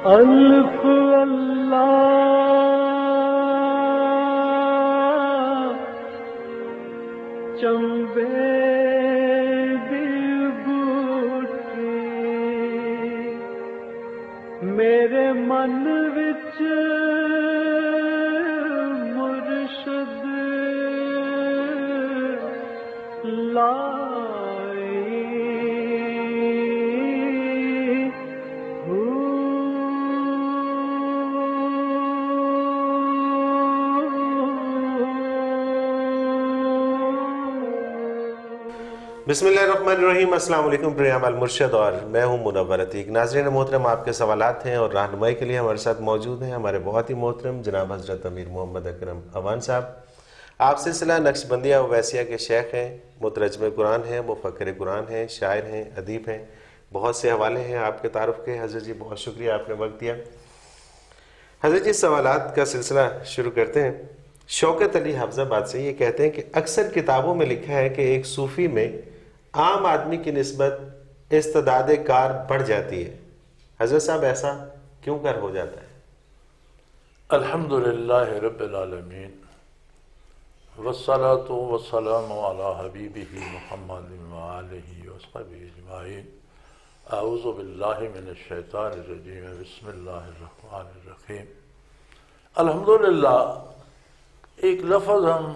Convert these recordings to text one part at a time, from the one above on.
الف اللہ چمبے دی بوٹی میرے من وچ مرشد لائی بسم اللہ الرحمن الرحیم۔ السلام علیکم، پروگرام المرشد اور میں ہوں منور عتیق۔ ناظرین محترم، آپ کے سوالات ہیں اور رہنمائی کے لیے ہمارے ساتھ موجود ہیں ہمارے بہت ہی محترم جناب حضرت امیر محمد اکرم اوان صاحب۔ آپ سلسلہ نقشبندیہ اویسیہ کے شیخ ہیں، مترجم قرآن ہیں، مفکر قرآن ہیں، شاعر ہیں، ادیب ہیں، بہت سے حوالے ہیں آپ کے تعارف کے۔ حضرت جی بہت شکریہ، آپ نے وقت دیا۔ حضرت جی سوالات کا سلسلہ شروع کرتے ہیں۔ شوکت علی حفظ آباد سے یہ کہتے ہیں کہ اکثر کتابوں میں لکھا ہے کہ ایک صوفی میں عام آدمی کی نسبت استعداد کار بڑھ جاتی ہے، حضرت صاحب ایسا کیوں کر ہو جاتا ہے؟ الحمدللہ رب العالمین والصلاة والسلام علی حبیبہ محمد وآلہ وصحبہ اجمعین۔ اعوذ باللہ من الشیطان الرجیم، بسم اللہ الرحمن الرحیم۔ الحمدللہ ایک لفظ ہم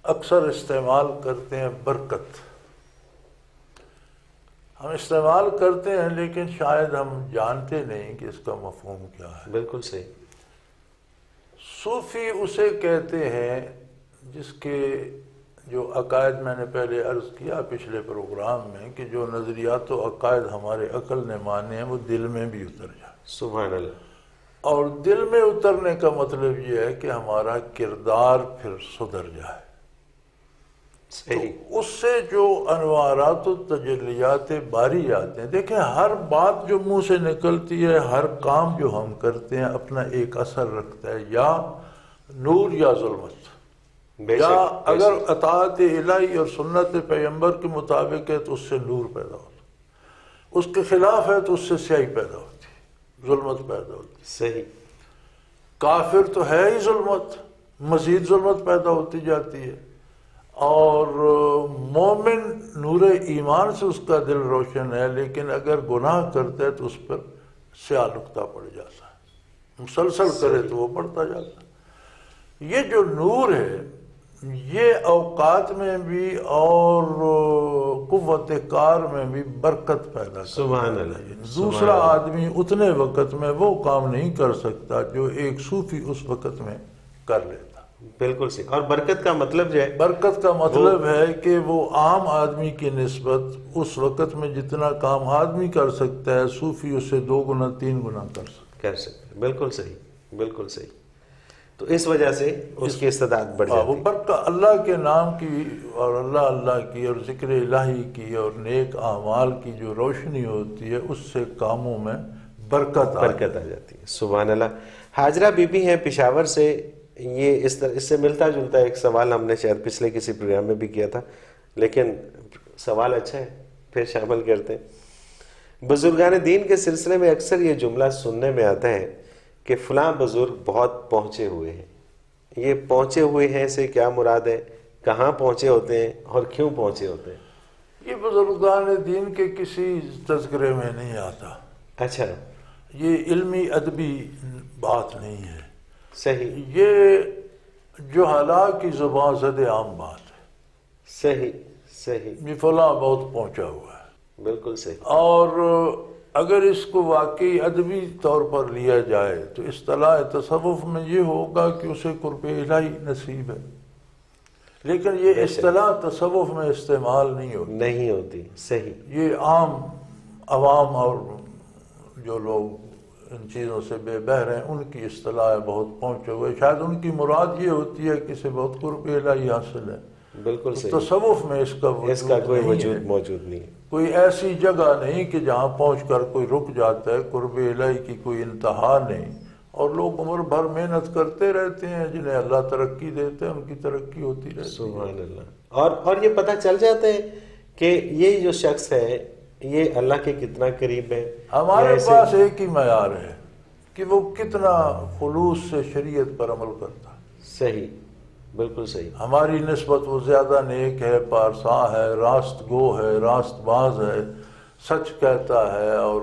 اکثر استعمال کرتے ہیں، برکت۔ ہم استعمال کرتے ہیں لیکن شاید ہم جانتے نہیں کہ اس کا مفہوم کیا ہے۔ بالکل صحیح۔ صوفی اسے کہتے ہیں جس کے جو عقائد، میں نے پہلے عرض کیا پچھلے پروگرام میں، کہ جو نظریات و عقائد ہمارے عقل نے مانے ہیں وہ دل میں بھی اتر جائے۔ سبحان اللہ۔ اور دل میں اترنے کا مطلب یہ ہے کہ ہمارا کردار پھر سدھر جائے۔ تو اس سے جو انوارات و تجلیات باری آتے ہیں، دیکھیں ہر بات جو منہ سے نکلتی ہے، ہر کام جو ہم کرتے ہیں اپنا ایک اثر رکھتا ہے، یا نور یا ظلمت۔ یا اگر اطاعت الہی اور سنت پیغمبر کے مطابق ہے تو اس سے نور پیدا ہوتا ہے، اس کے خلاف ہے تو اس سے سیاہی پیدا ہوتی ہے، ظلمت پیدا ہوتی ہے۔ صحیح۔ کافر تو ہے ہی ظلمت، مزید ظلمت پیدا ہوتی جاتی ہے، اور مومن نور ایمان سے اس کا دل روشن ہے، لیکن اگر گناہ کرتا ہے تو اس پر سیاہ نقطہ پڑ جاتا ہے، مسلسل کرے تو وہ بڑھتا جاتا ہے۔ یہ جو نور ہے یہ اوقات میں بھی اور قوت کار میں بھی برکت پیدا کرتا ہے۔ سبحان اللہ۔ دوسرا آدمی اتنے وقت میں وہ کام نہیں کر سکتا جو ایک صوفی اس وقت میں کر لیتا۔ بالکل صحیح۔ اور برکت کا مطلب جو ہے، برکت کا مطلب ہے کہ وہ عام آدمی کی نسبت اس وقت میں جتنا کام آدمی کر سکتا ہے، صوفی اسے 2 گنا 3 گنا کر سکتا ہے۔ بالکل صحیح، بالکل صحیح۔ تو اس وجہ سے اس کی استعداد بڑھ جاتی ہے۔ وہ برکت اللہ کے نام کی اور اللہ کی اور ذکر الہی کی اور نیک اعمال کی جو روشنی ہوتی ہے، اس سے کاموں میں برکت آ جاتی ہے۔ سبحان اللہ۔ حاجرہ بی بی ہیں پشاور سے، یہ اس سے ملتا جلتا ایک سوال ہم نے شاید پچھلے کسی پروگرام میں بھی کیا تھا، لیکن سوال اچھا ہے، پھر شامل کرتے ہیں۔ بزرگان دین کے سلسلے میں اکثر یہ جملہ سننے میں آتا ہے کہ فلاں بزرگ بہت پہنچے ہوئے ہیں۔ یہ پہنچے ہوئے ہیں سے کیا مراد ہے؟ کہاں پہنچے ہوتے ہیں اور کیوں پہنچے ہوتے ہیں؟ یہ بزرگان دین کے کسی تذکرے میں نہیں آتا۔ اچھا، یہ علمی ادبی بات نہیں ہے۔ صحیح۔ یہ جہلاء کی زبان زد عام بات ہے۔ صحیح صحیح۔ یہ فلاں بہت پہنچا ہوا ہے۔ بالکل صحیح۔ اور اگر اس کو واقعی ادبی طور پر لیا جائے تو اصطلاح تصوف میں یہ ہوگا کہ اسے قرب الہی نصیب ہے، لیکن یہ اصطلاح تصوف میں استعمال نہیں ہوتی۔ صحیح۔ یہ عام عوام اور جو لوگ ان چیزوں سے بے بہر ہیں ان کی اصطلاح بہت پہنچے ہوئے، شاید ان کی مراد یہ ہوتی ہے کہ اسے بہت قرب الہی حاصل ہے۔ بالکل صحیح۔ تصوف میں اس کا کوئی وجود موجود نہیں ہے۔ کوئی ایسی جگہ نہیں کہ جہاں پہنچ کر کوئی رک جاتا ہے، قرب الہی کی کوئی انتہا نہیں، اور لوگ عمر بھر محنت کرتے رہتے ہیں، جنہیں اللہ ترقی دیتے ہیں ان کی ترقی ہوتی رہتی ہے۔ سبحان اللہ۔ اور یہ پتہ چل جاتا ہے کہ یہ جو شخص ہے یہ اللہ کے کتنا قریب ہے۔ ہمارے پاس ایک ہی معیار ہے کہ وہ کتنا خلوص سے شریعت پر عمل کرتا ہے. صحیح، بالکل صحیح. ہماری نسبت وہ زیادہ نیک ہے، پارساں ہے، راست گو ہے، راست باز ہے، سچ کہتا ہے اور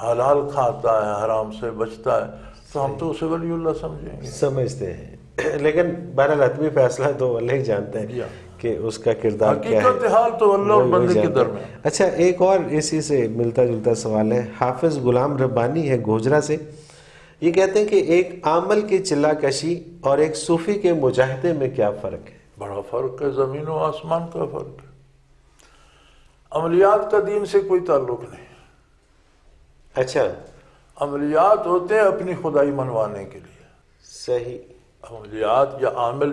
حلال کھاتا ہے، حرام سے بچتا ہے، تو ہم تو اسے ولی اللہ سمجھیں گے. سمجھتے ہیں. لیکن بہرحال حتمی فیصلہ تو اللہ ہی جانتے ہیں کہ اس کا کردار کیا ہے. حقیقت حال تو اللہ اور بندے کے درمیان. اچھا، ایک اور اسی سے ملتا جلتا سوال ہے. حافظ غلام ربانی ہے گوجرا سے. یہ کہتے ہیں کہ ایک عامل کی چلہ کشی اور ایک صوفی کے مجاہدے میں کیا فرق ہے؟ بڑا فرق ہے، زمین و آسمان کا فرق ہے. عملیات کا دین سے کوئی تعلق نہیں. اچھا، عملیات ہوتے ہیں اپنی خدائی منوانے کے لیے. صحیح. عملیات یا عامل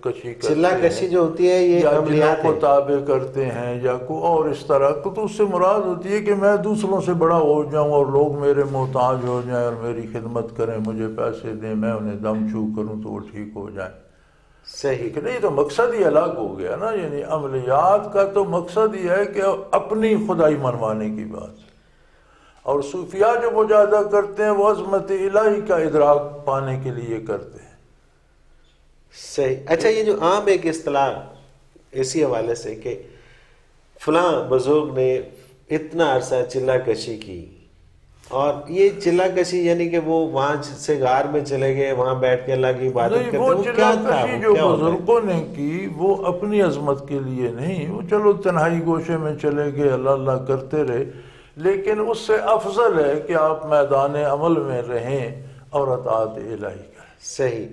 کشی چلہ کشی جو ہوتی ہے یہ یا عملیات کو تابع کرتے ہیں یا کوئی اور اس طرح کو، تو اس سے مراد ہوتی ہے کہ میں دوسروں سے بڑا ہو جاؤں اور لوگ میرے محتاج ہو جائیں اور میری خدمت کریں، مجھے پیسے دیں، میں انہیں دم چھو کروں تو وہ ٹھیک ہو جائیں. صحیح. کہ نہیں، تو مقصد ہی الگ ہو گیا نا. یعنی عملیات کا تو مقصد یہ ہے کہ اپنی خدائی منوانے کی بات. اور صوفیاء جو مجاہدہ کرتے ہیں وہ عظمت الہی کا ادراک پانے کے لیے کرتے ہیں. صحیح. اچھا، یہ جو عام ایک اصطلاح اسی حوالے سے کہ فلاں بزرگ نے اتنا عرصہ چلہ کشی کی، اور یہ چلہ کشی یعنی کہ وہ وہاں سے غار میں چلے گئے، وہاں بیٹھ کے اللہ کی عبادت کرتے، وہ کیا چلہ تھا؟ کشی جو بزرگوں نے کی وہ اپنی عظمت کے لیے نہیں، وہ چلو تنہائی گوشے میں چلے گئے، اللہ اللہ کرتے رہے. لیکن اس سے افضل ہے کہ آپ میدان عمل میں رہیں اور اطاعت الہی کریں. صحیح.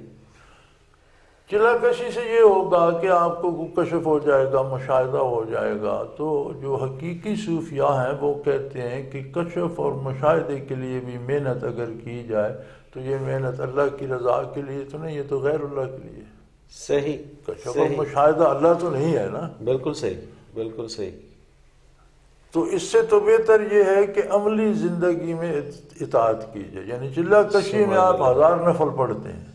چلہ کشی سے یہ ہوگا کہ آپ کو کشف ہو جائے گا، مشاہدہ ہو جائے گا. تو جو حقیقی صوفیاء ہیں وہ کہتے ہیں کہ کشف اور مشاہدے کے لیے بھی محنت اگر کی جائے تو یہ محنت اللہ کی رضا کے لیے تو نہیں، یہ تو غیر اللہ کے لیے. صحیح. کشف اور مشاہدہ اللہ تو نہیں ہے نا. بالکل صحیح، بالکل صحیح. تو اس سے تو بہتر یہ ہے کہ عملی زندگی میں اطاعت کی جائے. یعنی چلہ کشی میں آپ 1000 نفل پڑھتے ہیں،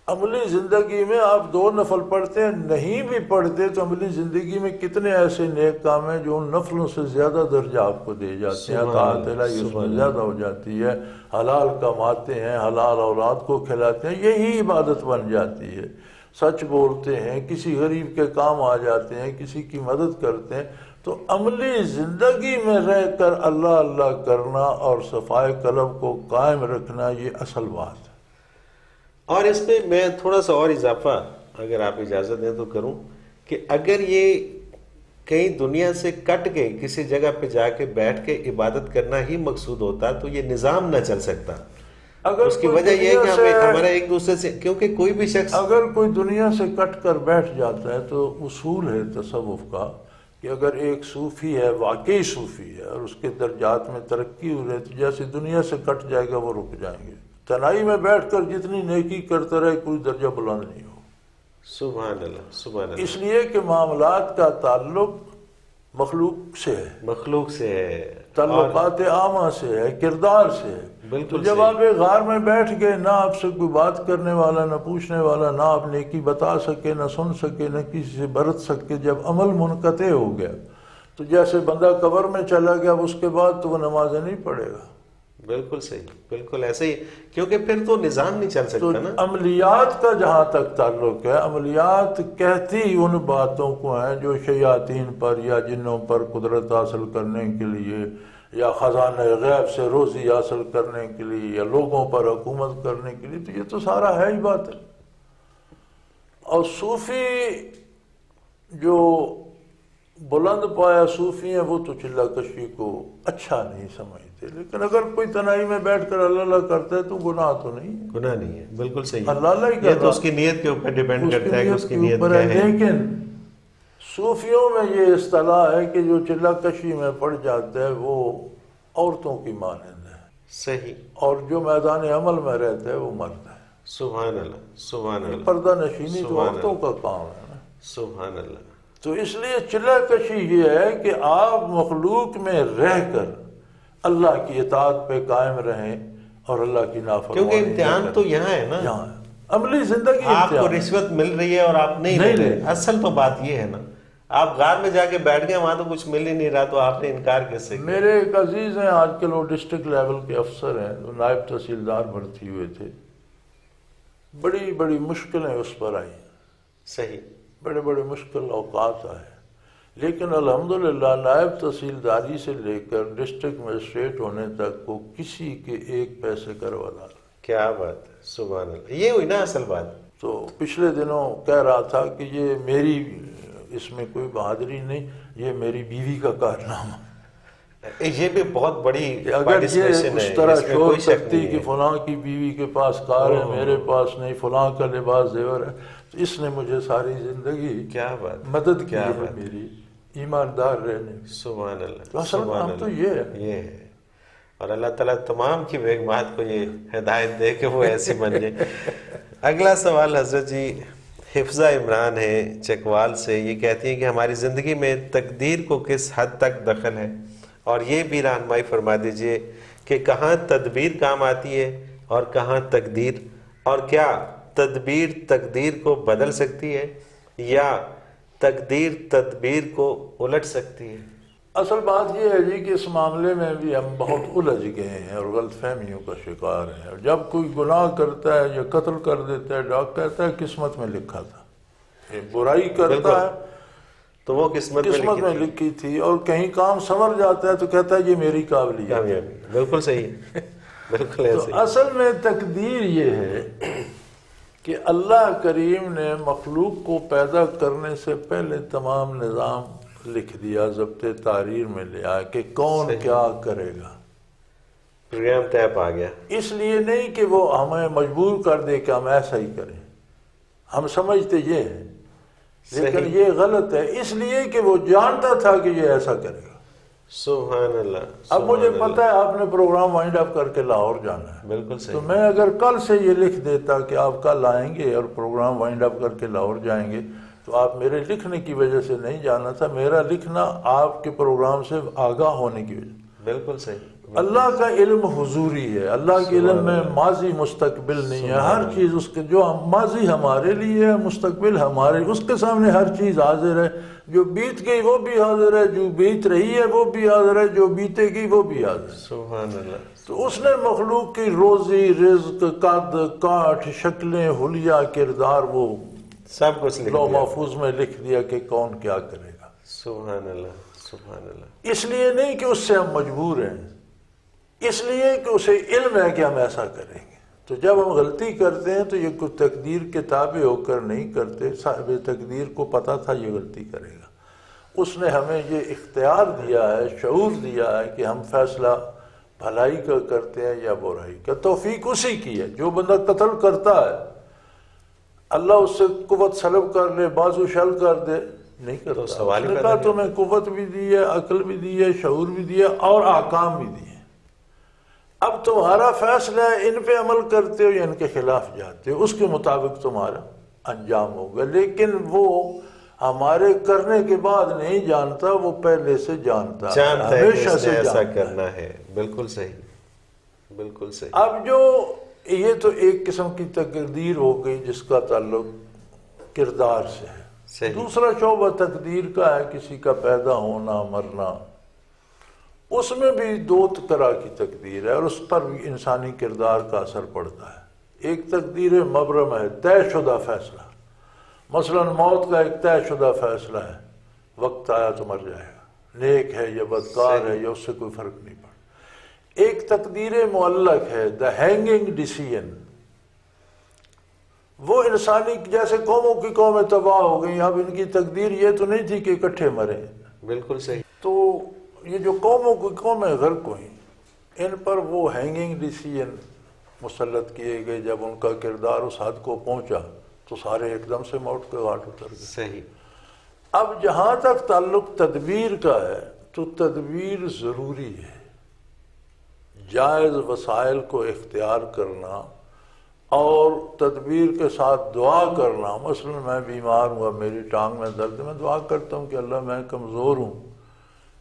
عملی زندگی میں آپ 2 نفل پڑھتے ہیں. نہیں بھی پڑھتے تو عملی زندگی میں کتنے ایسے نیک کام ہیں جو ان نفلوں سے زیادہ درجہ آپ کو دے جاتے ہیں. اطاعت الہی اس میں زیادہ ہو جاتی ہے. حلال کماتے ہیں، حلال اولاد کو کھلاتے ہیں، یہی عبادت بن جاتی ہے. سچ بولتے ہیں، کسی غریب کے کام آ جاتے ہیں، کسی کی مدد کرتے ہیں. تو عملی زندگی میں رہ کر اللہ اللہ کرنا اور صفائے قلب کو قائم رکھنا، یہ اصل بات ہے. اور اس پہ میں تھوڑا سا اور اضافہ اگر آپ اجازت دیں تو کروں کہ اگر یہ کہیں دنیا سے کٹ کے کسی جگہ پہ جا کے بیٹھ کے عبادت کرنا ہی مقصود ہوتا تو یہ نظام نہ چل سکتا. اس کی وجہ یہ ہے کہ ہمارا ایک دوسرے سے، کیونکہ کوئی بھی شخص اگر کوئی دنیا سے کٹ کر بیٹھ جاتا ہے تو اصول ہے تصوف کا کہ اگر ایک صوفی ہے، واقعی صوفی ہے، اور اس کے درجات میں ترقی ہو رہی تو جیسے دنیا سے کٹ جائے گا وہ رک جائیں گے. تنہائی میں بیٹھ کر جتنی نیکی کرتا رہے کوئی درجہ بلند نہیں ہو. سبحان اللہ، سبحان اللہ. اس لیے کہ معاملات کا تعلق مخلوق سے ہے، مخلوق سے ہے، تعلقات عامہ سے ہے، کردار سے ہے. بالکل. جب آپ ایک غار میں بیٹھ گئے، نہ آپ سے کوئی بات کرنے والا، نہ پوچھنے والا، نہ آپ نیکی بتا سکے، نہ سن سکے، نہ کسی سے برت سکے، جب عمل منقطع ہو گیا تو جیسے بندہ قبر میں چلا گیا، اس کے بعد تو وہ نمازیں نہیں پڑھے گا. بالکل صحیح، بالکل ایسے ہی، کیونکہ پھر تو نظام نہیں چل سکتا نا. عملیات کا جہاں تک تعلق ہے، عملیات کہتی ان باتوں کو ہیں جو شیاطین پر یا جنوں پر قدرت حاصل کرنے کے لیے، یا خزانہ غیب سے روزی حاصل کرنے کے لیے، یا لوگوں پر حکومت کرنے کے لیے، تو یہ تو سارا ہے ہی بات ہے. اور صوفی جو بلند پایا صوفی ہیں وہ تو چلہ کشی کو اچھا نہیں سمجھتے. لیکن اگر کوئی تنہائی میں بیٹھ کر اللہ اللہ کرتا ہے تو گناہ تو نہیں ہے. گناہ نہیں ہے، بالکل صحیح. اللہ اللہ ہی یہ تو اس کی نیت کے اوپر ڈیپینڈ کرتا ہے کہ اس کی نیت کیا ہے. لیکن صوفیوں میں یہ اصطلاح ہے کہ جو چلہ کشی میں پڑ جاتا ہے وہ عورتوں کی مانند ہے. صحیح. اور جو میدان عمل میں رہتا ہے وہ مرد ہے. سبحان اللہ، سبحان اللہ. پردہ نشینی تو عورتوں کا کام ہے نا. سبحان اللہ. تو اس لیے چلہ کشی یہ ہے کہ آپ مخلوق میں رہ کر اللہ کی اطاعت پہ قائم رہیں اور اللہ کی نافرمانی. کیونکہ امتحان تو یہاں ہے نا، یہاں عملی زندگی آپ کو رشوت مل رہی ہے اور آپ نہیں لے رہے. اصل تو بات یہ ہے نا، آپ غار میں جا کے بیٹھ گئے، وہاں تو کچھ مل ہی نہیں رہا، تو آپ نے انکار کیسے کیا؟ میرے ایک عزیز ہیں آج کل، وہ ڈسٹرکٹ لیول کے افسر ہیں، جو نائب تحصیلدار بھرتی ہوئے تھے، بڑی بڑی مشکلیں اس پر آئیں، صحیح، بڑے بڑے مشکل اوقات آئے، لیکن الحمدللہ نائب تحصیلداری سے لے کر ڈسٹرکٹ مجسٹریٹ ہونے تک وہ کسی کے ایک پیسے کا روادار۔ کیا بات ہے، سبحان اللہ، یہ ہوئی نا اصل بات۔ تو پچھلے دنوں کہہ رہا تھا کہ یہ میری اس میں کوئی بہادری نہیں، یہ میری بیوی کا کارنامہ، یہ بھی بہت بڑی کہ اگر پارٹیسپیشن یہ ہے، اس طرح اس میں شور کوئی شک کرتی نہیں کہ ہے۔ فلاں کی بیوی کے پاس کار ہے، میرے پاس نہیں، فلاں کا لباس زیور ہے، تو اس نے مجھے ساری زندگی کیا بات، مدد کی کیا ہے بات، میری ایماندار رہنے میں۔ سبحان اللہ، تو اصل سبحان کام تو اللہ، یہ ہے۔ یہ ہے، اور اللہ تعالیٰ تمام کی بیگمات کو یہ ہدایت دے کہ وہ ایسی بن جائے۔ اگلا سوال حضرت جی حفظہ عمران ہے چکوال سے، یہ کہتی ہیں کہ ہماری زندگی میں تقدیر کو کس حد تک دخل ہے، اور یہ بھی رہنمائی فرما دیجئے کہ کہاں تدبیر کام آتی ہے اور کہاں تقدیر، اور کیا تدبیر تقدیر کو بدل سکتی ہے یا تقدیر تدبیر کو الٹ سکتی ہے؟ اصل بات یہ ہے جی کہ اس معاملے میں بھی ہم بہت الجھ گئے ہیں اور غلط فہمیوں کا شکار ہیں، اور جب کوئی گناہ کرتا ہے یا قتل کر دیتا ہے، ڈاک کہتا ہے قسمت میں لکھا تھا، یہ برائی کرتا ہے تو وہ قسمت میں لکھی تھی، اور کہیں کام سنور جاتا ہے تو کہتا ہے یہ میری قابلیت ہے۔ کامیابی، بالکل صحیح ہے، بالکل تو ایسے۔ اصل میں تقدیر یہ ہے کہ اللہ کریم نے مخلوق کو پیدا کرنے سے پہلے تمام نظام لکھ دیا، ضبط تحریر میں لیا کہ کون کیا کرے گا، پروگرام طے پا گیا۔ اس لیے نہیں کہ وہ ہمیں مجبور کر دے کہ ہم ایسا ہی کریں، ہم سمجھتے یہ ہیں، لیکن یہ غلط ہے، اس لیے کہ وہ جانتا تھا کہ یہ ایسا کرے گا۔ سبحان اللہ۔ اب مجھے پتہ ہے آپ نے پروگرام وائنڈ اپ کر کے لاہور جانا ہے، بالکل تو صحیح۔ میں اگر کل سے یہ لکھ دیتا کہ آپ کل آئیں گے اور پروگرام وائنڈ اپ کر کے لاہور جائیں گے، تو آپ میرے لکھنے کی وجہ سے نہیں جانا تھا، میرا لکھنا آپ کے پروگرام سے آگاہ ہونے کی وجہ۔ بالکل صحیح۔ اللہ کا علم حضوری ہے، اللہ کے علم میں ماضی مستقبل نہیں ہے، ہر چیز اس کے، جو ماضی ہمارے لیے ہے، مستقبل ہمارے، اس کے سامنے ہر چیز حاضر ہے، جو بیت گئی وہ بھی حاضر ہے، جو بیت رہی ہے وہ بھی حاضر ہے، جو بیتے گی وہ بھی حاضر ہے۔ سبحان اللہ۔ تو اس نے مخلوق کی روزی، رزق، قد، کاٹ، شکلیں، حلیہ، کردار، وہ سب کچھ لکھ لوح دیا۔ محفوظ میں لکھ دیا کہ کون کیا کرے گا۔ سبحان اللہ، سبحان اللہ۔ اس لیے نہیں کہ اس سے ہم مجبور ہیں، اس لیے کہ اسے علم ہے کہ ہم ایسا کریں گے۔ تو جب ہم غلطی کرتے ہیں تو یہ کوئی تقدیر کے تابع ہو کر نہیں کرتے، صاحب تقدیر کو پتہ تھا یہ غلطی کرے گا، اس نے ہمیں یہ اختیار دیا ہے، شعور دیا ہے کہ ہم فیصلہ بھلائی کا کرتے ہیں یا برائی کا۔ توفیق اسی کی ہے، جو بندہ قتل کرتا ہے اللہ اس سے قوت سلب کر لے، بازو شل کر دے، نہیں کرتا۔ تو سوال ہی اس نے پیدا کہا نہیں۔ تمہیں قوت بھی دی ہے، عقل بھی دی ہے، شعور بھی دیا اور احکام بھی دیے، اب تمہارا فیصلہ ہے ان پہ عمل کرتے ہو یا ان کے خلاف جاتے ہو، اس کے مطابق تمہارا انجام ہوگا۔ لیکن وہ ہمارے کرنے کے بعد نہیں جانتا، وہ پہلے سے جانتا ہے، جانتا ہے کہ ہمیشہ اس نے سے ایسا جانتا ہے۔ کرنا ہے، بالکل صحیح، بالکل صحیح۔ اب جو یہ تو ایک قسم کی تقدیر ہو گئی جس کا تعلق کردار سے ہے۔ صحیح۔ دوسرا شعبہ تقدیر کا ہے کسی کا پیدا ہونا، مرنا، اس میں بھی دو طرح کی تقدیر ہے اور اس پر بھی انسانی کردار کا اثر پڑتا ہے۔ ایک تقدیر مبرم ہے، طے شدہ فیصلہ، مثلا موت کا ایک طے شدہ فیصلہ ہے، وقت آیا تو مر جائے گا، نیک ہے یا بدکار ہے یا اس سے کوئی فرق نہیں پڑتا۔ ایک تقدیر معلق ہے، دا ہینگنگ ڈیسیژن، وہ انسانی، جیسے قوموں کی قومیں تباہ ہو گئیں، اب ان کی تقدیر یہ تو نہیں تھی کہ اکٹھے مرے، بالکل صحیح۔ تو یہ جو قوموں کی قومیں غرق ہوئیں، ان پر وہ ہینگنگ ڈیسیژن مسلط کیے گئے۔ جب ان کا کردار اس حد کو پہنچا تو سارے ایک دم سے موت کے گھاٹ اتر گئے۔ صحیح۔ اب جہاں تک تعلق تدبیر کا ہے تو تدبیر ضروری ہے، جائز وسائل کو اختیار کرنا اور تدبیر کے ساتھ دعا کرنا۔ مثلا میں بیمار ہوں، میری ٹانگ میں درد ہے، میں دعا کرتا ہوں کہ اللہ میں کمزور ہوں،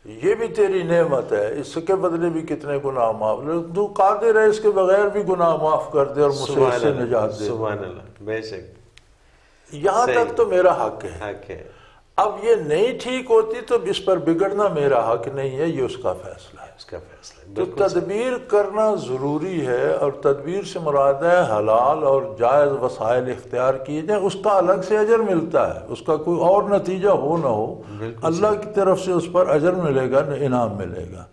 یہ بھی تیری نعمت ہے، اس کے بدلے بھی کتنے گناہ معاف، تو قادر ہے اس کے بغیر بھی گناہ معاف کر دے اور مجھے اس سے نجات دے۔ سبحان اللہ، بے شک، یہاں تک تو میرا حق ہے۔ حق ہے۔ اب یہ نہیں ٹھیک ہوتی تو اس پر بگڑنا میرا حق نہیں ہے، یہ اس کا فیصلہ ہے، اس کا فیصلہ ہے، تو بالکل تدبیر کرنا ضروری ہے، اور تدبیر سے مراد ہے حلال اور جائز وسائل اختیار کیے جائیں، اس کا الگ سے اجر ملتا ہے، اس کا کوئی اور نتیجہ ہو نہ ہو، اللہ کی طرف سے اس پر اجر ملے گا، انعام ملے گا۔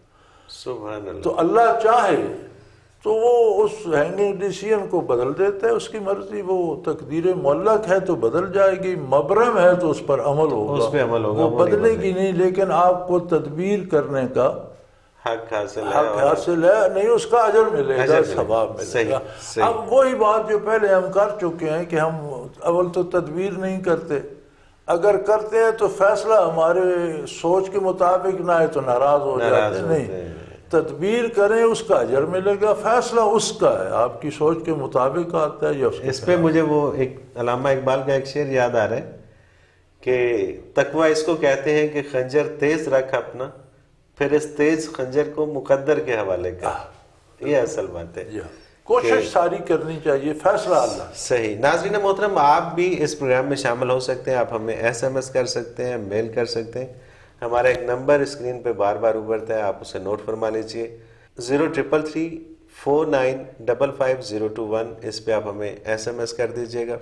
سبحان اللہ۔ تو اللہ چاہے تو وہ اس ہینگنگ ڈیسیژن کو بدل دیتا ہے، اس کی مرضی، وہ تقدیر معلق ہے تو بدل جائے گی، مبرم ہے تو اس پر عمل ہوگا، اس پہ عمل ہوگا، وہ وہ نہیں بدلے بدلے گی نہیں، لیکن آپ کو تدبیر کرنے کا حق حاصل ہے، حق حاصل ہے، نہیں اس کا اجر ملے گا، اجر ملے گا۔ ثواب ملے صحیح، گا۔ صحیح۔ اب وہی بات جو پہلے ہم کر چکے ہیں کہ ہم اول تو تدبیر نہیں کرتے، اگر کرتے ہیں تو فیصلہ ہمارے سوچ کے مطابق نہ ہے تو ناراض ہو جاتے ہیں، نہیں، تدبیر کریں اس کا اجر ملے گا، فیصلہ اس کا ہے، آپ کی سوچ کے مطابق آتا ہے یا اس اس پہ مجھے وہ ایک علامہ اقبال کا ایک شعر یاد آ رہا ہے کہ تقویٰ اس کو کہتے ہیں کہ خنجر تیز رکھ اپنا، پھر اس تیز خنجر کو مقدر کے حوالے کر، یہ اصل بات ہے، کوشش ساری کرنی چاہیے، فیصلہ اللہ۔ صحیح۔ ناظرین محترم، آپ بھی اس پروگرام میں شامل ہو سکتے ہیں، آپ ہمیں SMS کر سکتے ہیں، میل کر سکتے ہیں، ہمارا ایک نمبر اسکرین پہ بار بار ابھرتا ہے، آپ اسے نوٹ فرما لیجئے، 0333 4955 اس پہ آپ ہمیں SMS کر دیجئے گا،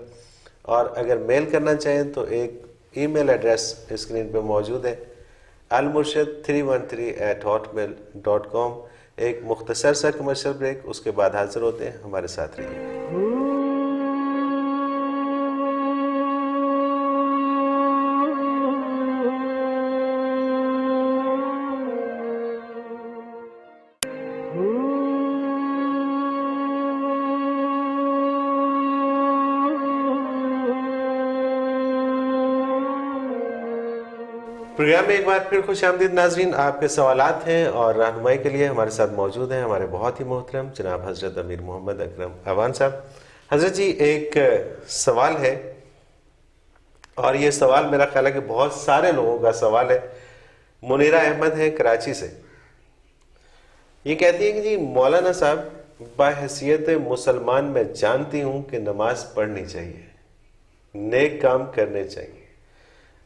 اور اگر میل کرنا چاہیں تو ایک ای میل ایڈریس اسکرین پہ موجود ہے، almurshid313@hotmail.com۔ ایک مختصر سا کمرشل بریک، اس کے بعد حاضر ہوتے ہیں، ہمارے ساتھ رہیے۔ پروگرام میں ایک بار پھر خوش آمدید ناظرین، آپ کے سوالات ہیں اور رہنمائی کے لیے ہمارے ساتھ موجود ہیں ہمارے بہت ہی محترم جناب حضرت امیر محمد اکرم اعوان صاحب۔ حضرت جی، ایک سوال ہے، اور یہ سوال میرا خیال ہے کہ بہت سارے لوگوں کا سوال ہے۔ منیرہ احمد ہے کراچی سے، یہ کہتی ہے کہ جی مولانا صاحب، بحیثیت مسلمان میں جانتی ہوں کہ نماز پڑھنی چاہیے، نیک کام کرنے چاہیے،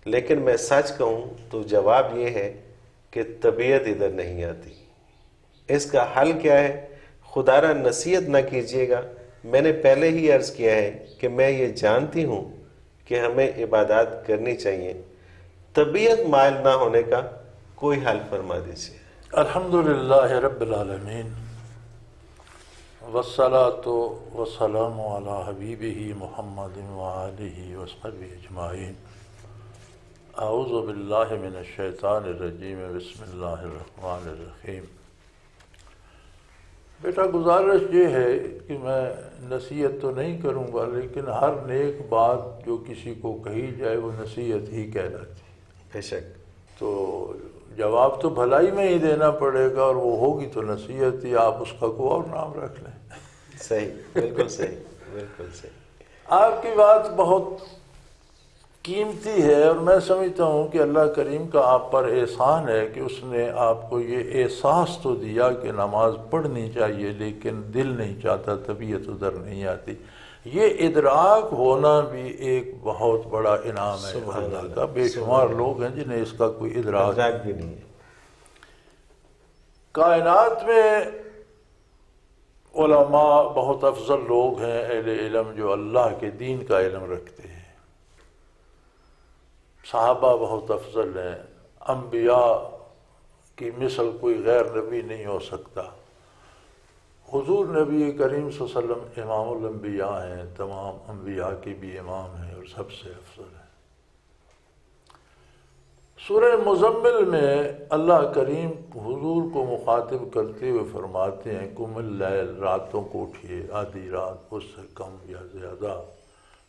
لیکن میں سچ کہوں تو جواب یہ ہے کہ طبیعت ادھر نہیں آتی، اس کا حل کیا ہے؟ خدا را نصیحت نہ کیجیے گا، میں نے پہلے ہی عرض کیا ہے کہ میں یہ جانتی ہوں کہ ہمیں عبادات کرنی چاہیے، طبیعت مائل نہ ہونے کا کوئی حل فرما دیجیے۔ الحمدللہ رب العالمین، والصلاة والسلام علی حبیبہ محمد وآلہ وصحبہ اجمعین۔ اعوذ باللہ من الشیطان الرجیم، بسم اللہ الرحمن الرحیم۔ بیٹا، گزارش یہ ہے کہ میں نصیحت تو نہیں کروں گا، لیکن ہر نیک بات جو کسی کو کہی جائے وہ نصیحت ہی کہلاتی ہے۔ بے شک۔ تو جواب تو بھلائی میں ہی دینا پڑے گا، اور وہ ہوگی تو نصیحت ہی، آپ اس کا کوئی اور نام رکھ لیں۔ صحیح، بالکل صحیح، بالکل صحیح۔ آپ کی بات بہت قیمتی ہے، اور میں سمجھتا ہوں کہ اللہ کریم کا آپ پر احسان ہے کہ اس نے آپ کو یہ احساس تو دیا کہ نماز پڑھنی چاہیے، لیکن دل نہیں چاہتا، طبیعت ادھر نہیں آتی۔ یہ ادراک ہونا بھی ایک بہت بڑا انعام ہے اللہ کا۔ بے شمار لوگ ہیں جنہیں اس کا کوئی ادراک بھی نہیں ہے۔ کائنات میں علماء بہت افضل لوگ ہیں، اہل علم، جو اللہ کے دین کا علم رکھتے ہیں۔ صحابہ بہت افضل ہیں، انبیاء کی مثل کوئی غیر نبی نہیں ہو سکتا۔ حضور نبی کریم صلی اللہ علیہ وسلم امام الانبیاء ہیں، تمام انبیاء کے بھی امام ہیں اور سب سے افضل ہیں۔ سورہ مزمل میں اللہ کریم حضور کو مخاطب کرتے ہوئے فرماتے ہیں، قم اللیل، راتوں کو اٹھیے، آدھی رات، اس سے کم یا زیادہ،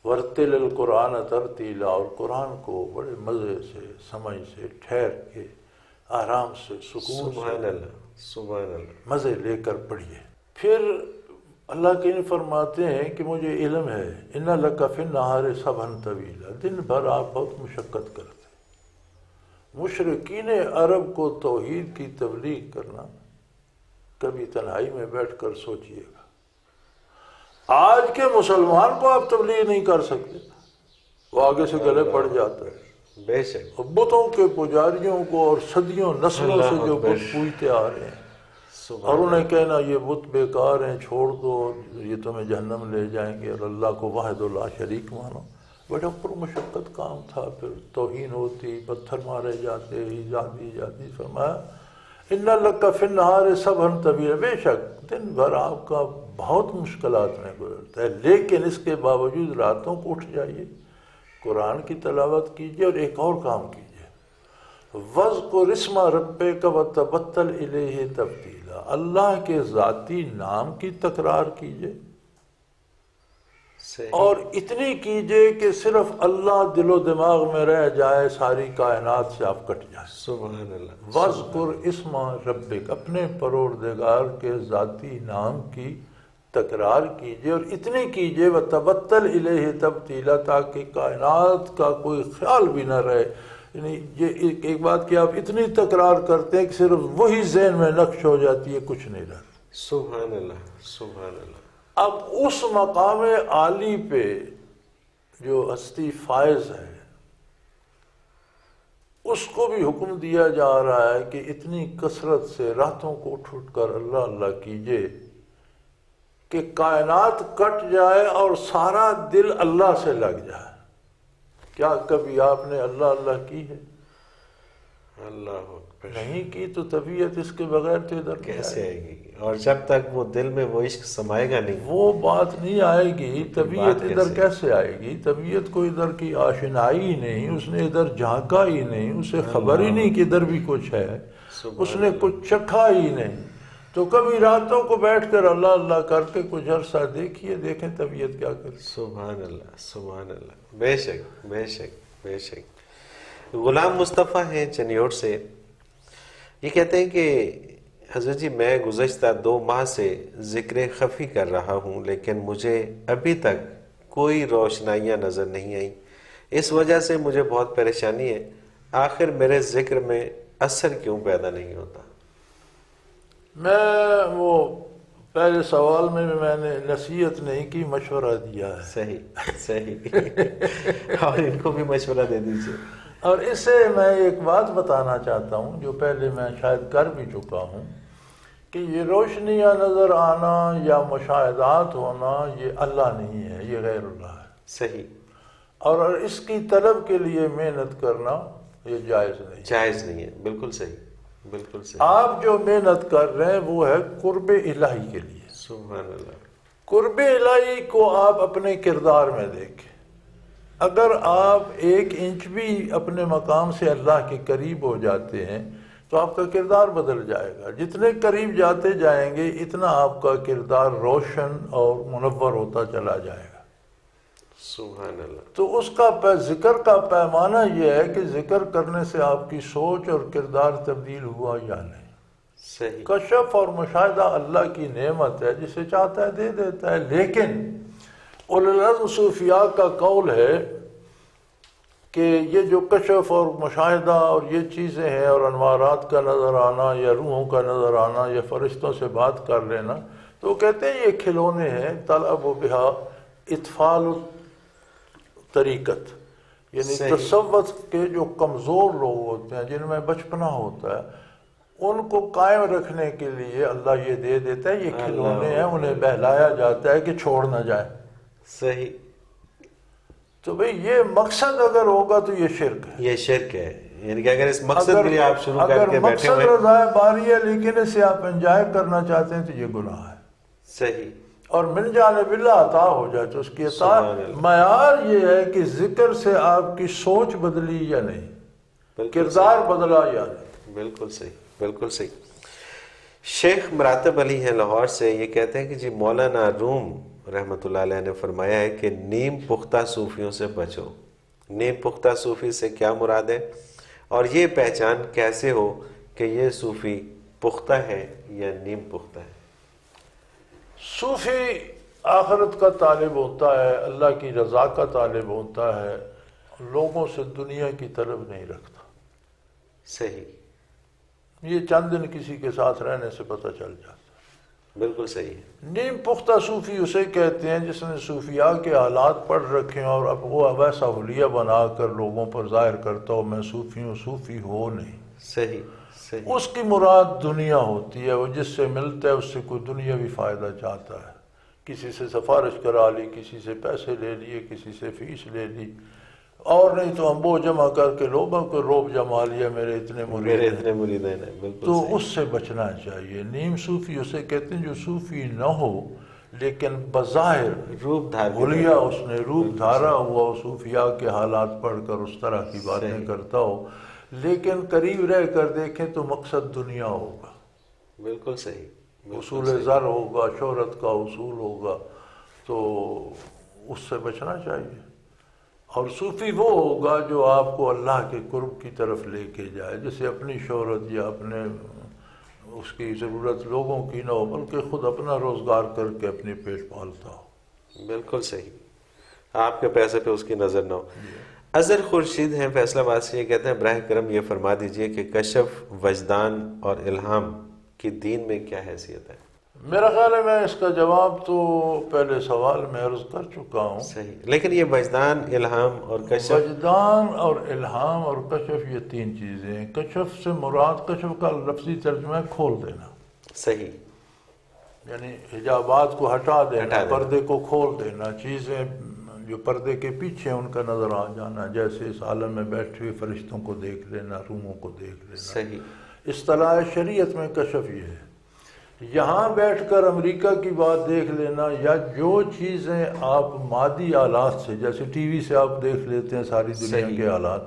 ورتل القرآن ترتیلا، اور قرآن کو بڑے مزے سے، سمجھ سے، ٹھہر کے، آرام سے، سکون سبحان سے، اللہ، سبحان اللہ، مزے لے کر پڑھیے۔ پھر اللہ کریم فرماتے ہیں کہ مجھے علم ہے، ان لک فی النہار سبحا طویلا، دن بھر آپ بہت مشقت کرتے۔ مشرکین عرب کو توحید کی تبلیغ کرنا، کبھی تنہائی میں بیٹھ کر سوچئے گا۔ آج کے مسلمان کو آپ تبلیغ نہیں کر سکتے، وہ آگے سے گلے پڑ جاتا ہے۔ بے شک، بتوں کے پجاریوں کو اور صدیوں نسلوں سے اللہ جو اکبر، بت پوجتے آ رہے ہیں، سبحان اور انہیں کہنا یہ بت بیکار ہیں، چھوڑ دو، یہ تمہیں جہنم لے جائیں گے، اور اللہ کو واحد لا شریک مانو۔ بڑا پرمشقت کام تھا، پھر توہین ہوتی، پتھر مارے جاتے، ایذا دی جاتی۔ فرمایا ان لک فی النہار صبرا طویلا، بے شک دن بھر آپ کا بہت مشکلات میں گزرتا ہے، لیکن اس کے باوجود راتوں کو اٹھ جائیے، قرآن کی تلاوت کیجیے، اور ایک اور کام کیجیے، وَاذْكُرِ اسْمَ رَبِّكَ وَتَبَتَّلْ إِلَيْهِ تَبْتِيلًا، اللہ کے ذاتی نام کی تکرار کیجیے، صحیح، اور اتنی کیجیے کہ صرف اللہ دل و دماغ میں رہ جائے، ساری کائنات سے آپ کٹ جائیں۔ سبحان اللہ، وَاذْكُرِ اسْمَ رَبِّكَ، اپنے پروردگار کے ذاتی نام کی تکرار کیجیے، اور اتنی کیجیے وَتَبَتَّلْ إِلَيْهِ تَبْتِيلًا، تاکہ کائنات کا کوئی خیال بھی نہ رہے۔ یعنی یہ ایک بات کہ آپ اتنی تکرار کرتے ہیں کہ صرف وہی ذہن میں نقش ہو جاتی ہے، کچھ نہیں رہتا۔ سبحان اللہ، سبحان اللہ، اب اس مقام عالی پہ جو ہستی فائز ہے، اس کو بھی حکم دیا جا رہا ہے کہ اتنی کثرت سے راتوں کو اٹھ اٹھ کر اللہ اللہ کیجئے کہ کائنات کٹ جائے اور سارا دل اللہ سے لگ جائے۔ کیا کبھی آپ نے اللہ اللہ کی ہے؟ اللہ اکبر، نہیں کی تو طبیعت اس کے بغیر تو ادھر نہیں کیسے آئے آئے گی؟ اور جب تک وہ دل میں وہ عشق سمائے گا نہیں، وہ بات نہیں آئے گی، طبیعت بات ادھر کیسے آئے گی؟ طبیعت کو ادھر کی آشنائی ہی نہیں، اس نے ادھر جھانکا ہی نہیں، اسے خبر ہی نہیں کہ ادھر بھی کچھ ہے، اس نے کچھ چکھا ہی نہیں۔ تو کبھی راتوں کو بیٹھ کر اللہ اللہ کر کے کچھ عرصہ دیکھیے، دیکھیں طبیعت کیا کرتی۔ سبحان اللہ، سبحان اللہ، بے شک، بے شک، بے شک۔ غلام مصطفیٰ ہیں چنیوٹ سے، یہ کہتے ہیں کہ حضرت جی میں گزشتہ 2 ماہ سے ذکر خفی کر رہا ہوں، لیکن مجھے ابھی تک کوئی روشنائیاں نظر نہیں آئیں، اس وجہ سے مجھے بہت پریشانی ہے، آخر میرے ذکر میں اثر کیوں پیدا نہیں ہوتا؟ میں وہ پہلے سوال میں بھی میں نے نصیحت نہیں کی، مشورہ دیا ہے، صحیح، صحیح، اور ان کو بھی مشورہ دے دیجیے۔ اور اس سے میں ایک بات بتانا چاہتا ہوں جو پہلے میں شاید کر بھی چکا ہوں، کہ یہ روشنیاں نظر آنا یا مشاہدات ہونا یہ اللہ نہیں ہے، یہ غیر اللہ ہے، صحیح، اور اس کی طلب کے لیے محنت کرنا یہ جائز نہیں۔ جائز نہیں ہے، بالکل صحیح، بالکل صحیح، آپ جو محنت کر رہے ہیں وہ ہے قرب الہی کے لیے۔ سبحان اللہ، قرب الہی کو آپ اپنے کردار میں دیکھیں، اگر آپ 1 انچ بھی اپنے مقام سے اللہ کے قریب ہو جاتے ہیں تو آپ کا کردار بدل جائے گا، جتنے قریب جاتے جائیں گے اتنا آپ کا کردار روشن اور منور ہوتا چلا جائے گا۔ سبحان اللہ، تو اس کا ذکر کا پیمانہ یہ ہے کہ ذکر کرنے سے آپ کی سوچ اور کردار تبدیل ہوا یا نہیں۔ صحیح، کشف اور مشاہدہ اللہ کی نعمت ہے، جسے چاہتا ہے دے دیتا ہے، لیکن اولو العزم صوفیاء کا قول ہے کہ یہ جو کشف اور مشاہدہ اور یہ چیزیں ہیں، اور انوارات کا نظر آنا یا روحوں کا نظر آنا یا فرشتوں سے بات کر لینا، تو وہ کہتے ہیں یہ کھلونے ہیں، طلب و بہا اطفال طریقت، یعنی صحیح، تصوف کے جو کمزور لوگ ہوتے ہیں جن میں بچپنا ہوتا ہے، ان کو قائم رکھنے کے لیے اللہ یہ دے دیتا ہے، یہ کھلونے ہیں، انہیں بہلایا جاتا ہے کہ چھوڑ نہ جائیں۔ صحیح، تو بھئی یہ مقصد اگر ہوگا تو یہ شرک ہے۔ یہ شرک ہے، یعنی کہ اگر اس مقصد کے لیے آپ شروع کر اگر کے بیٹھے مقصد ہوئے، رضائے باری ہے لیکن اسے آپ انجوائے کرنا چاہتے ہیں تو یہ گناہ ہے، صحیح، اور من جانب اللہ عطا ہو جائے تو اس کی عطا۔ سبحان اللہ، معیار یہ ہے کہ ذکر سے آپ کی سوچ بدلی یا نہیں، بالکل کردار بدلا یا نہیں۔ صحیح، بالکل صحیح، بالکل صحیح۔ شیخ مراتب علی ہیں لاہور سے، یہ کہتے ہیں کہ جی مولانا روم رحمۃ اللہ علیہ نے فرمایا ہے کہ نیم پختہ صوفیوں سے بچو۔ نیم پختہ صوفی سے کیا مراد ہے، اور یہ پہچان کیسے ہو کہ یہ صوفی پختہ ہے یا نیم پختہ ہے؟ صوفی آخرت کا طالب ہوتا ہے، اللہ کی رضا کا طالب ہوتا ہے، لوگوں سے دنیا کی طلب نہیں رکھتا۔ صحیح، یہ چند دن کسی کے ساتھ رہنے سے پتہ چل جاتا ہے۔ بالکل صحیح ہے۔ نیم پختہ صوفی اسے کہتے ہیں جس نے صوفیاء کے حالات پڑھ رکھے ہیں اور اب وہ ویسا حلیہ بنا کر لوگوں پر ظاہر کرتا ہو میں صوفی ہوں، صوفی ہو نہیں۔ صحیح صحیح۔ اس کی مراد دنیا ہوتی ہے، وہ جس سے ملتا ہے اس سے کوئی دنیاوی فائدہ چاہتا ہے، کسی سے سفارش کرا لی، کسی سے پیسے لے لیے، کسی سے فیس لے لی، اور نہیں تو ہم وہ جمع کر کے لوگوں کو روب جما لیا میرے اتنے مرید ہیں، بالکل تو صحیح۔ اس سے بچنا چاہیے۔ نیم صوفی اسے کہتے ہیں جو صوفی نہ ہو لیکن بظاہر روپ دھار کے حلیہ اس نے روپ دھارا ہوا، صوفیاء کے حالات پڑھ کر اس طرح کی باتیں صحیح۔ کرتا ہو، لیکن قریب رہ کر دیکھیں تو مقصد دنیا ہوگا، بالکل صحیح، اصول زر ہوگا، شہرت کا اصول ہوگا، تو اس سے بچنا چاہیے۔ اور صوفی وہ ہوگا جو آپ کو اللہ کے قرب کی طرف لے کے جائے، جسے اپنی شہرت یا اپنے اس کی ضرورت لوگوں کی نہ ہو بلکہ خود اپنا روزگار کر کے اپنے پیٹ پالتا ہو۔ بالکل صحیح، آپ کے پیسے پہ اس کی نظر نہ ہو۔ اظہر خورشید ہیں فیصل آباد سے، یہ کہتے ہیں براہ کرم یہ فرما دیجئے کہ کشف، وجدان اور الہام کی دین میں کیا حیثیت ہے؟ میرا خیال ہے میں اس کا جواب تو پہلے سوال میں عرض کر چکا ہوں۔ صحیح، لیکن یہ وجدان، الہام اور کشف، وجدان اور الہام اور کشف یہ تین چیزیں ہیں۔ کشف سے مراد، کشف کا لفظی ترجمہ ہے کھول دینا، صحیح، یعنی حجابات کو ہٹا دینا، پردے کو کھول دینا، چیزیں جو پردے کے پیچھے ان کا نظر آ جانا، جیسے اس عالم میں بیٹھے ہوئے فرشتوں کو دیکھ لینا، روحوں کو دیکھ لینا۔ صحیح، اصطلاح شریعت میں کشف یہ ہے۔ یہاں بیٹھ کر امریکہ کی بات دیکھ لینا، یا جو چیزیں آپ مادی آلات سے، جیسے ٹی وی سے آپ دیکھ لیتے ہیں ساری دنیا کے حالات،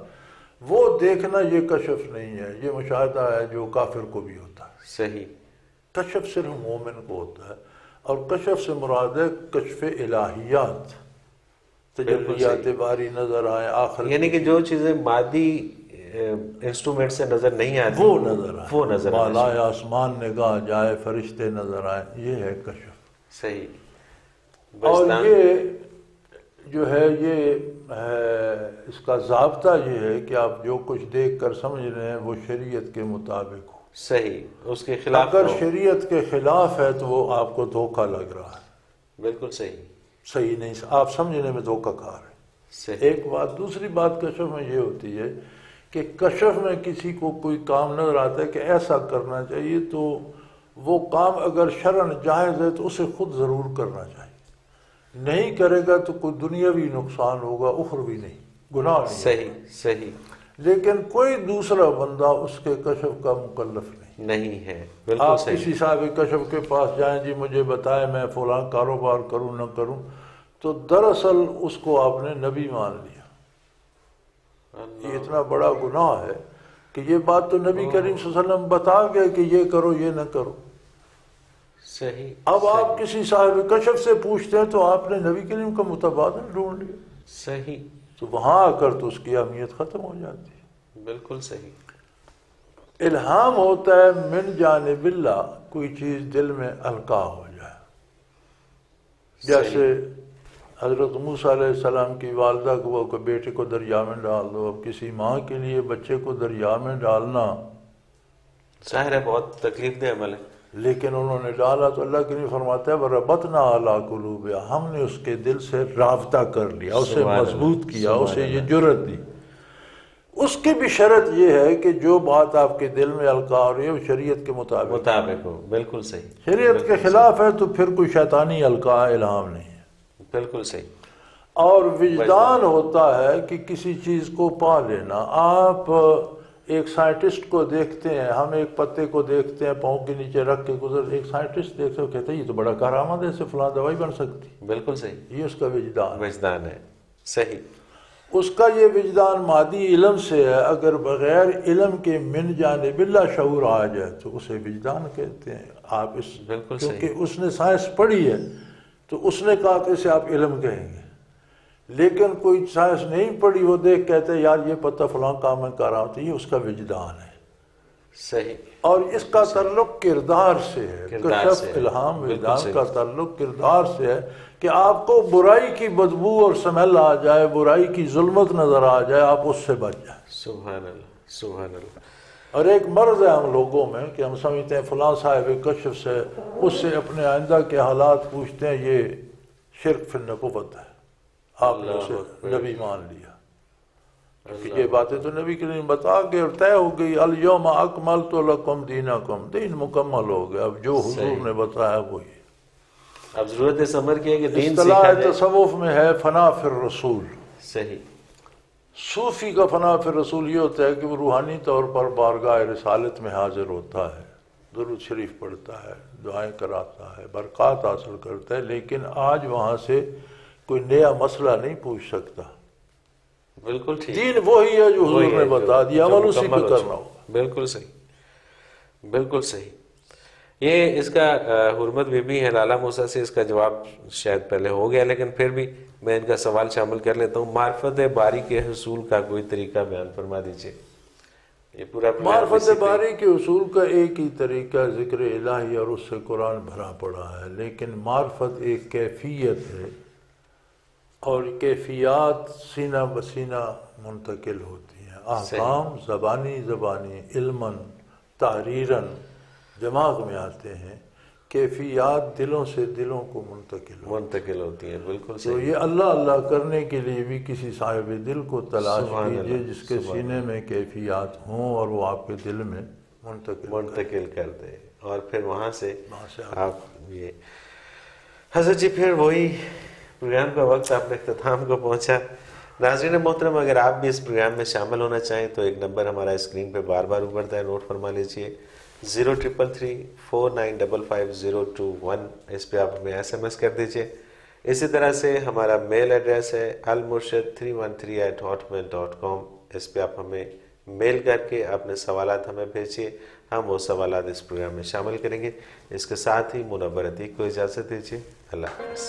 وہ دیکھنا یہ کشف نہیں ہے، یہ مشاہدہ ہے جو کافر کو بھی ہوتا ہے۔ صحیح، کشف صرف مومن کو ہوتا ہے، اور کشف سے مراد ہے کشف الہیات، تجلیات باری نظر آئے آخر، یعنی کہ جو چیزیں مادی انسٹرومنٹ سے نظر نہیں آتی وہ نظر آئے، وہ نظر آئے، بالائے آسمان نگاہ جائے، فرشتے نظر آئے، یہ ہے کشف۔ صحیح، اور وجدان، یہ جو ہے یہ اس کا ضابطہ یہ ہے کہ آپ جو کچھ دیکھ کر سمجھ رہے ہیں وہ شریعت کے مطابق ہو۔ صحیح، اس کے خلاف اگر نہ ہو۔ شریعت کے خلاف ہے تو وہ آپ کو دھوکہ لگ رہا ہے، بالکل صحیح، صحیح نہیں، آپ سمجھنے میں دھوکہ کار ہے۔ صحیح، ایک بات۔ دوسری بات کشف میں یہ ہوتی ہے کہ کشف میں کسی کو کوئی کام نظر آتا ہے کہ ایسا کرنا چاہیے، تو وہ کام اگر شرعاً جائز ہے تو اسے خود ضرور کرنا چاہیے، نہیں کرے گا تو کوئی دنیاوی نقصان ہوگا، اخروی نہیں، گناہ نہیں۔ صحیح، صحیح، لیکن کوئی دوسرا بندہ اس کے کشف کا مکلف نہیں ہے، بالکل آپ صحیح، کسی صاحب کشف کے پاس جائیں، جی مجھے بتائیں میں فلاں کاروبار کروں نہ کروں، تو دراصل اس کو آپ نے نبی مان لیا۔ یہ اتنا بڑا گناہ ہے کہ یہ بات تو نبی کریم صلی اللہ علیہ وسلم بتا گئے کہ یہ کرو یہ نہ کرو۔ صحیح، اب آپ کسی صاحب کشف سے پوچھتے ہیں تو آپ نے نبی کریم کا متبادل ڈھونڈ لیا، صحیح، تو وہاں آ کر تو اس کی اہمیت ختم ہو جاتی ہے۔ بالکل صحیح۔ الہام ہوتا ہے من جانب اللہ، کوئی چیز دل میں القاء ہو جائے، جیسے حضرت موسیٰ علیہ السلام کی والدہ کو کہ بیٹے کو دریا میں ڈال دو۔ اب کسی ماں کے لیے بچے کو دریا میں ڈالنا ظاہر ہے بہت تکلیف دہ عمل ہے، لیکن انہوں نے ڈالا تو اللہ کے لیے فرماتا ہے وَرَبَطْنَا عَلَىٰ قُلُوبِهَا، ہم نے اس کے دل سے رابطہ کر لیا، اسے مضبوط کیا، اسے یہ جرأت دی۔ اس کی بھی شرط یہ ہے کہ جو بات آپ کے دل میں القاء ہو رہی ہے وہ شریعت کے مطابق ہو، بالکل صحیح، شریعت کے خلاف ہے تو پھر کوئی شیطانی القاء الہام نہیں ہے۔ بالکل صحیح۔ اور وجدان ہوتا ہے کہ کسی چیز کو پا لینا۔ آپ ایک سائنٹسٹ کو دیکھتے ہیں، ہم ایک پتے کو دیکھتے ہیں پاؤں کے نیچے رکھ کے گزر، ایک سائنٹسٹ دیکھتے ہیں کہتے ہیں یہ تو بڑا کارآمد ہے، اس سے فلاں دوائی بن سکتی، بالکل صحیح، یہ اس کا وجدان ہے۔ وجدان ہے، صحیح، اس کا یہ وجدان مادی علم سے ہے، اگر بغیر علم کے من جانب اللہ شعور آ جائے تو اسے وجدان کہتے ہیں۔ آپ اس بالکل کیونکہ اس نے سائنس پڑھی ہے تو اس نے کہا کہ اسے آپ علم کہیں گے، لیکن کوئی سائنس نہیں پڑھی وہ دیکھ کہتے ہیں یار یہ پتہ فلاں کام میں کر رہا ہوں، تو یہ اس کا وجدان ہے۔ صحیح، اور اس کا تعلق کردار سے ہے، کردار کشف سے ہے، الہام بالکل وجدان صحیح۔ کا تعلق کردار سے ہے کہ آپ کو برائی کی بدبو اور سمیل آ جائے، برائی کی ظلمت نظر آ جائے، آپ اس سے بچ جائیں۔ سبحان اللہ، سبحان اللہ۔ اور ایک مرض ہے ہم لوگوں میں کہ ہم سمجھتے ہیں فلاں صاحب کشف سے اس سے اپنے آئندہ کے حالات پوچھتے ہیں، یہ شرک فی النبوت ہے، آپ نے اسے نبی مان لیا، کہ یہ باتیں تو نبی کریم نے بتا کے اور طے ہو گئی، الیوم اکملت لکم دینکم، دین مکمل ہو گیا، اب جو حضور نے بتایا وہی۔ اب ضرورت اس عمر کی ہے کہ دین اصطلاح سیکھا جائے۔ تصوف میں ہے فنا فی الرسول۔ صحیح۔ صوفی کا فنا فی الرسول یہ ہوتا ہے کہ وہ روحانی طور پر بارگاہ رسالت میں حاضر ہوتا ہے، درود شریف پڑھتا ہے، دعائیں کراتا ہے، برکات حاصل کرتا ہے، لیکن آج وہاں سے کوئی نیا مسئلہ نہیں پوچھ سکتا۔ بالکل ٹھیک۔ دین وہی ہے جو حضور نے بتا دیا، جو عمل اسی مکمل پہ ہو کرنا چکا۔ ہوگا۔ بالکل صحیح، بالکل صحیح۔ یہ اس کا حرمت بی بی ہے لالا موسیٰ سے اس کا جواب شاید پہلے ہو گیا، لیکن پھر بھی میں ان کا سوال شامل کر لیتا ہوں۔ معرفت باری کے حصول کا کوئی طریقہ بیان فرما دیجئے۔ یہ پورا معرفت باری کے حصول کا ایک ہی طریقہ ذکر الہی اور اس سے قرآن بھرا پڑا ہے، لیکن معرفت ایک کیفیت ہے اور کیفیات سینہ بسینہ منتقل ہوتی ہیں۔ احکام زبانی علماً تحریراً دماغ میں آتے ہیں، کیفیات دلوں سے دلوں کو منتقل ہوتی ہیں۔ بالکل تو صحیح۔ یہ اللہ کرنے کے لیے بھی کسی صاحب دل کو تلاش کیجئے جس کے سینے میں کیفیات ہوں اور وہ آپ کے دل میں منتقل کر دے، اور پھر وہاں سے آپ یہ حضرت جی پھر وہی پروگرام کا وقت اپنے اختتام کو پہنچا۔ ناظرین محترم، اگر آپ بھی اس پروگرام میں شامل ہونا چاہیں تو ایک نمبر ہمارا اسکرین پہ بار بار ابھرتا ہے، نوٹ فرما لیجئے، 033349550221۔ اس پہ آپ ہمیں SMS کر دیجئے۔ اسی طرح سے ہمارا میل ایڈریس ہے almurshid313@hotmail.com۔ اس پہ آپ ہمیں میل کر کے اپنے سوالات ہمیں بھیجیے، ہم وہ سوالات اس پروگرام میں شامل کریں گے۔ اس کے ساتھ ہی منور عتیق کو اجازت دیجیے۔ اللہ حافظ۔